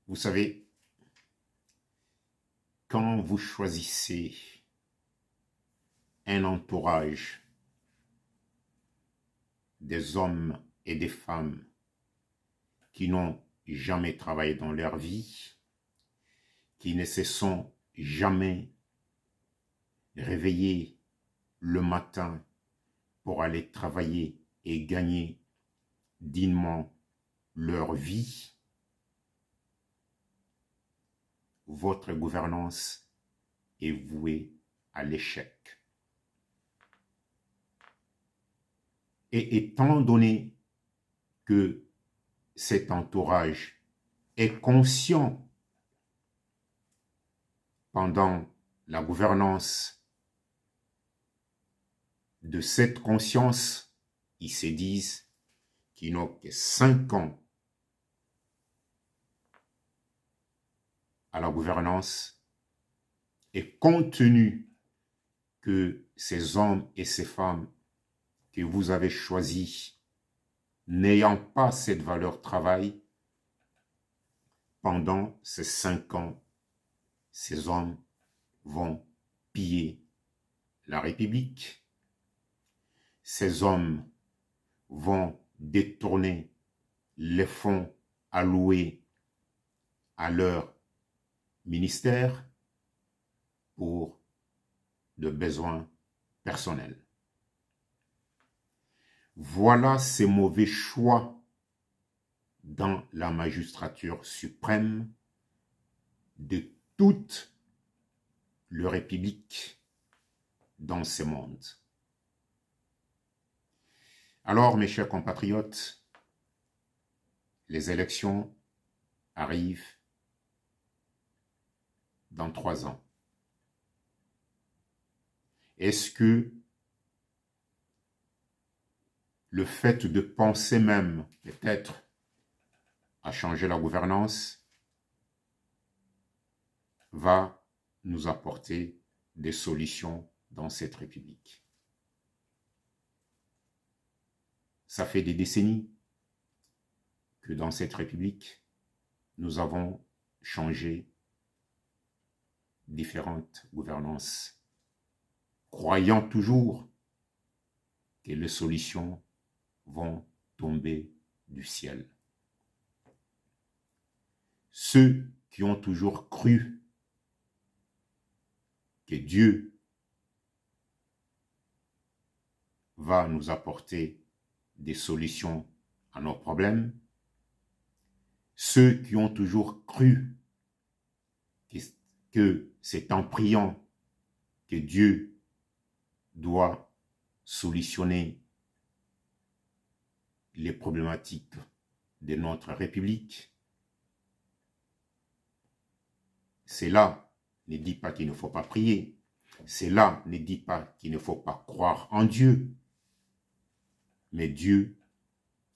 Vous savez, quand vous choisissez un entourage des hommes et des femmes qui n'ont jamais travaillé dans leur vie, qui ne se sont jamais réveillés le matin pour aller travailler et gagner dignement leur vie, votre gouvernance est vouée à l'échec. Et étant donné que cet entourage est conscient pendant la gouvernance de cette conscience, ils se disent qu'ils n'ont que 5 ans à la gouvernance, et compte tenu que ces hommes et ces femmes que vous avez choisis n'ayant pas cette valeur travail, pendant ces 5 ans, ces hommes vont piller la République. Ces hommes vont détourner les fonds alloués à leur ministère pour de besoins personnels. Voilà ces mauvais choix dans la magistrature suprême de toute la République dans ce monde. Alors, mes chers compatriotes, les élections arrivent dans 3 ans. Est-ce que le fait de penser même peut-être à changer la gouvernance va nous apporter des solutions dans cette République? Ça fait des décennies que dans cette République, nous avons changé différentes gouvernances, croyant toujours que les solutions vont tomber du ciel. Ceux qui ont toujours cru que Dieu va nous apporter des solutions à nos problèmes, ceux qui ont toujours cru que c'est en priant que Dieu doit solutionner les problématiques de notre République, cela ne dit pas qu'il ne faut pas prier, cela ne dit pas qu'il ne faut pas croire en Dieu, mais Dieu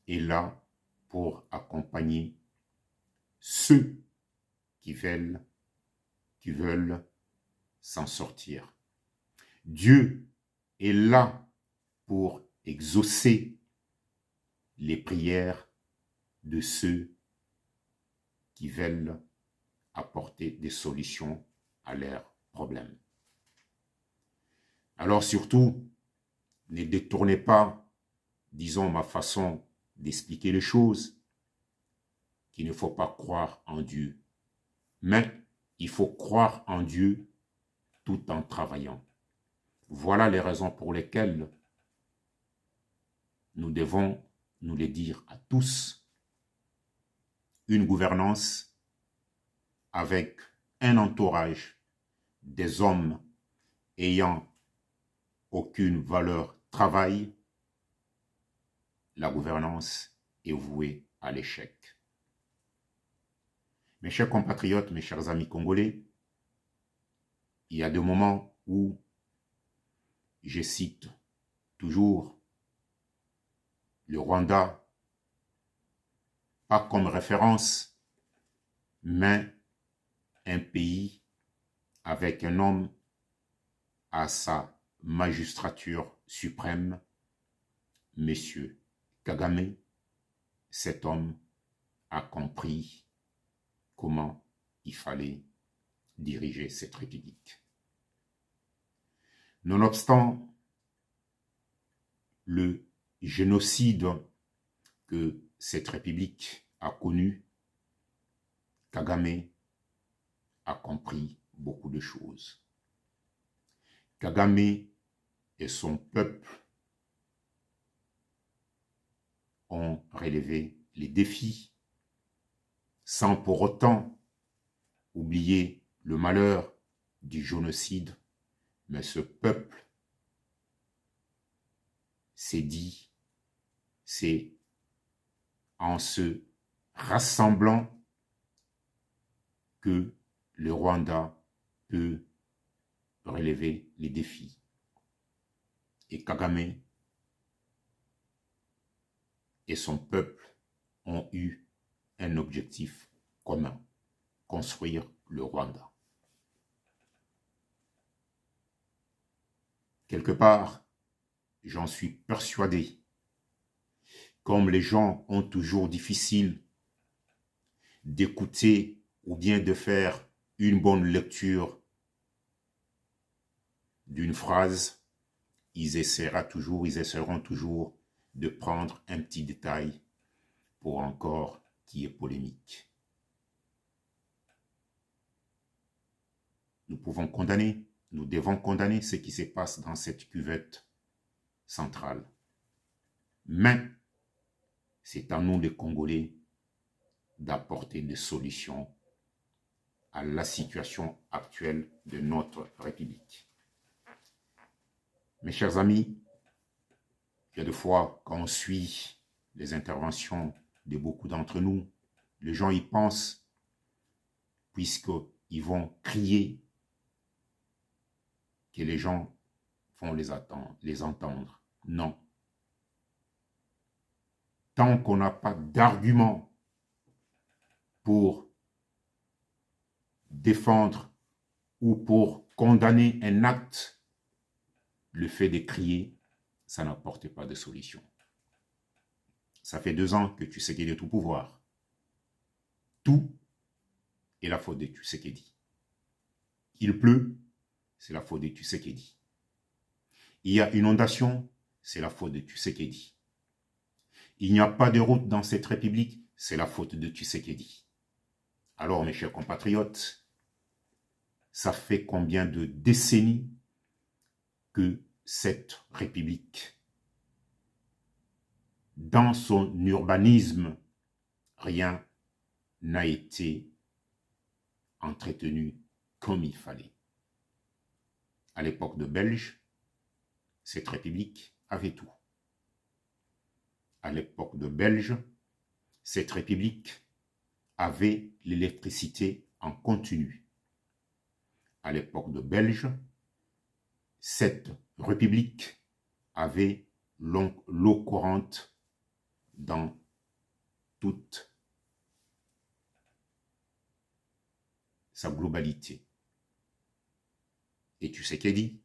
est là pour accompagner ceux qui veulent s'en sortir. Dieu est là pour exaucer les prières de ceux qui veulent apporter des solutions à leurs problèmes. Alors surtout, ne détournez pas, disons, ma façon d'expliquer les choses, qu'il ne faut pas croire en Dieu. Mais il faut croire en Dieu tout en travaillant. Voilà les raisons pour lesquelles nous devons nous les dire à tous. Une gouvernance avec un entourage des hommes ayant aucune valeur travail, la gouvernance est vouée à l'échec. Mes chers compatriotes, mes chers amis congolais, il y a des moments où je cite toujours le Rwanda, pas comme référence, mais un pays avec un homme à sa magistrature suprême, Monsieur Kagame. Cet homme a compris comment il fallait diriger cette république. Nonobstant le génocide que cette république a connu, Kagame a compris beaucoup de choses. Kagame et son peuple ont relevé les défis sans pour autant oublier le malheur du génocide, mais ce peuple s'est dit, c'est en se rassemblant que le Rwanda peut relever les défis. Et Kagame et son peuple ont eu un objectif commun, construire le Rwanda. Quelque part, j'en suis persuadé, comme les gens ont toujours difficile d'écouter ou bien de faire une bonne lecture d'une phrase, ils essaieront toujours de prendre un petit détail pour encore qu'il y ait polémique. Nous pouvons condamner, nous devons condamner ce qui se passe dans cette cuvette centrale. Mais c'est à nous les Congolais d'apporter des solutions à la situation actuelle de notre République. Mes chers amis, il y a des fois, quand on suit les interventions de beaucoup d'entre nous, les gens y pensent, puisqu'ils vont crier, que les gens vont les entendre. Non. Tant qu'on n'a pas d'argument pour défendre ou pour condamner un acte, le fait de crier, ça n'apporte pas de solution. Ça fait 2 ans que Tshisekedi est au pouvoir. Tout est la faute de Tshisekedi. Il pleut, c'est la faute de Tshisekedi. Il y a une inondation, c'est la faute de Tshisekedi. Il n'y a pas de route dans cette république, c'est la faute de Tshisekedi. Alors, mes chers compatriotes, ça fait combien de décennies que cette république, dans son urbanisme, rien n'a été entretenu comme il fallait. À l'époque de Belge, cette république avait tout. À l'époque de Belge, cette république avait l'électricité en continu. À l'époque de Belge, cette république avait l'eau courante dans toute sa globalité. Et Tshisekedi,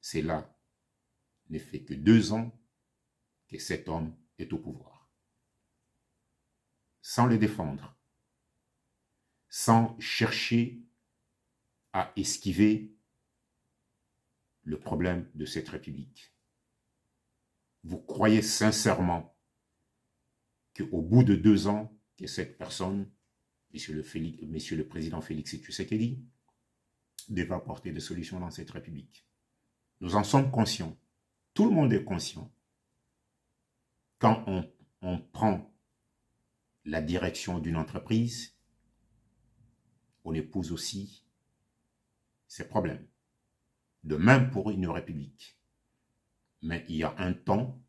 c'est là, ne fait que 2 ans que cet homme est au pouvoir. Sans le défendre, sans chercher à esquiver le problème de cette république. Vous croyez sincèrement qu'au bout de 2 ans, que cette personne, Monsieur le Président Félix Tshisekedi, devait apporter des solutions dans cette république? Nous en sommes conscients. Tout le monde est conscient. Quand on prend la direction d'une entreprise, on épouse aussi ses problèmes. De même pour une république. Mais il y a un temps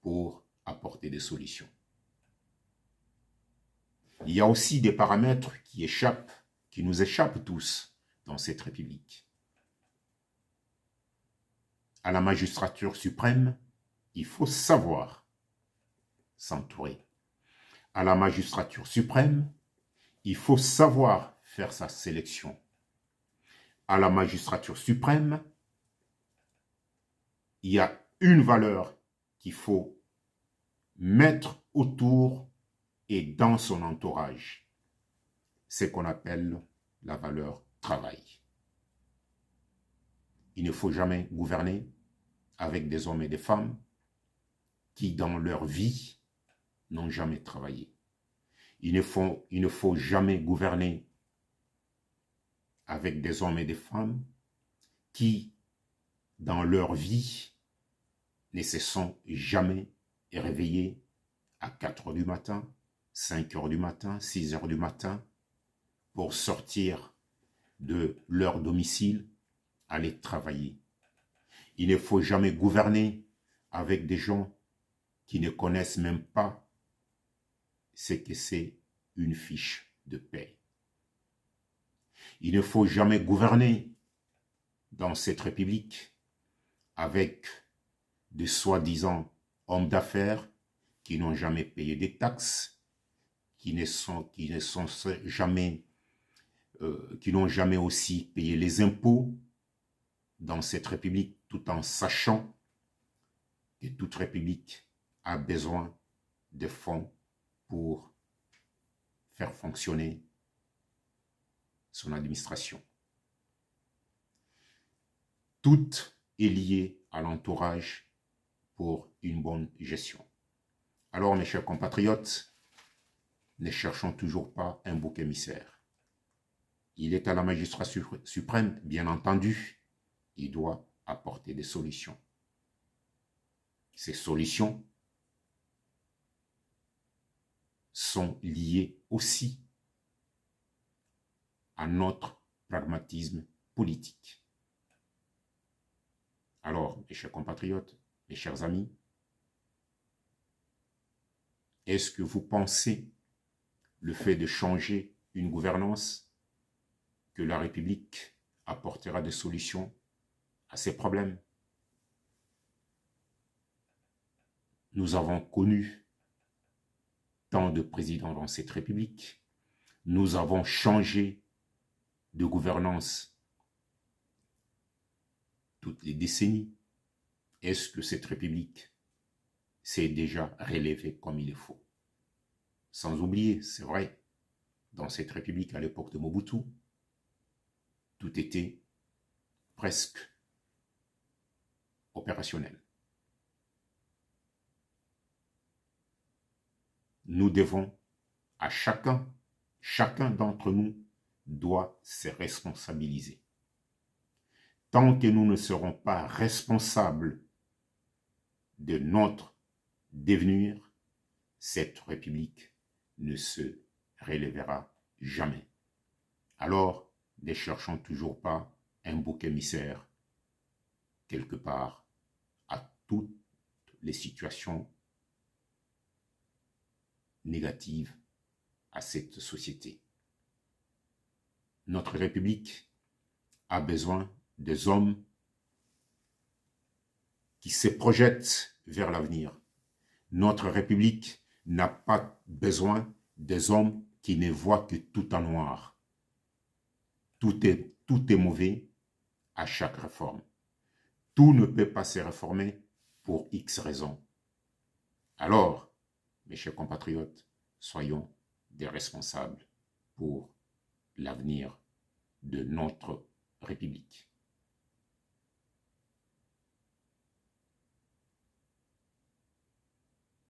pour apporter des solutions. Il y a aussi des paramètres qui nous échappent tous dans cette république. À la magistrature suprême, il faut savoir s'entourer. À la magistrature suprême, il faut savoir faire sa sélection. À la magistrature suprême, il y a une valeur qu'il faut mettre autour et dans son entourage. ce qu'on appelle la valeur travail. Il ne faut jamais gouverner avec des hommes et des femmes qui, dans leur vie, n'ont jamais travaillé. Il ne faut jamais gouverner avec des hommes et des femmes qui, dans leur vie, ne se sont jamais réveillés à 4 heures du matin, 5 heures du matin, 6 heures du matin, pour sortir de leur domicile, aller travailler. Il ne faut jamais gouverner avec des gens qui ne connaissent même pas ce que c'est une fiche de paie. Il ne faut jamais gouverner dans cette République avec de soi-disant hommes d'affaires qui n'ont jamais payé des taxes, qui n'ont jamais aussi payé les impôts dans cette République, tout en sachant que toute République a besoin de fonds pour faire fonctionner son administration. Tout est lié à l'entourage pour une bonne gestion. Alors, mes chers compatriotes, ne cherchons toujours pas un bouc émissaire. Il est à la magistrature suprême, bien entendu, il doit apporter des solutions. Ces solutions sont liées aussi à notre pragmatisme politique. Alors, mes chers compatriotes, mes chers amis, est-ce que vous pensez le fait de changer une gouvernance que la République apportera des solutions à ces problèmes? Nous avons connu tant de présidents dans cette République. Nous avons changé de gouvernance toutes les décennies. Est-ce que cette République s'est déjà relevée comme il le faut? Sans oublier, c'est vrai, dans cette République à l'époque de Mobutu, tout était presque opérationnel. Nous devons à chacun d'entre nous doit se responsabiliser. Tant que nous ne serons pas responsables de notre devenir, cette République ne se relèvera jamais. Alors, ne cherchons toujours pas un bouc émissaire quelque part à toutes les situations négatives à cette société. Notre République a besoin des hommes qui se projettent vers l'avenir. Notre République n'a pas besoin des hommes qui ne voient que tout en noir. Tout est mauvais à chaque réforme. Tout ne peut pas se réformer pour X raisons. Alors, mes chers compatriotes, soyons des responsables pour l'avenir de notre République.